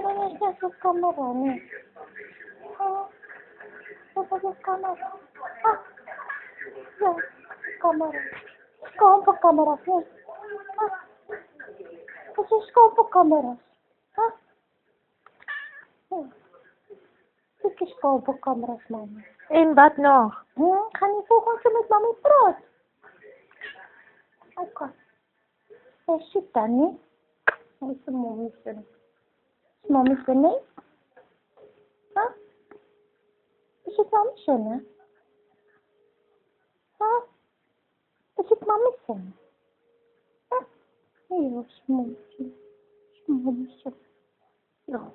Ironis niya sa camera niya. Sa camera. Yan. Camera. Skąd po kamera? Kasi skąd po kamera? Ikke skąd po kamera, mama? Innbart nå. Kan ni få konsumert mamma prat? Okay. Sitter ni? Mommy ni? Is mommy sana? Is mommy sana? Ayos, mommy. Mommy sana. Yeah.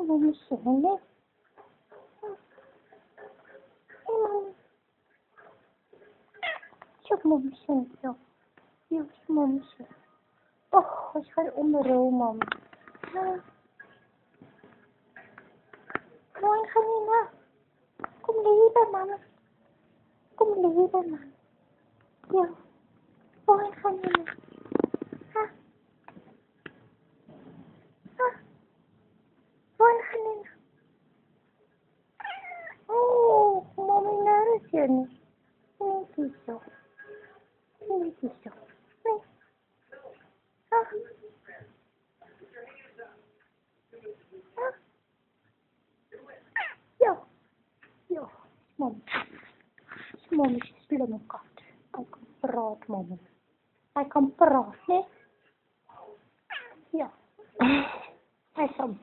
Mommy sana. Çok mommy sana. Yok, mommy sana. Oh, ik ga onderhouden, mama. Mooi kanina. Kom liever, mama. Kom liever, mama. Ja. Mooi kanina. Mooi kanina. Oh, mommy nergens yan. Niet zo. Niet zo. Nee. Ja, mom. Mom is een slimme kat. Hij kan praten, mom. Hij kan praten, hè? Ja. Hij kan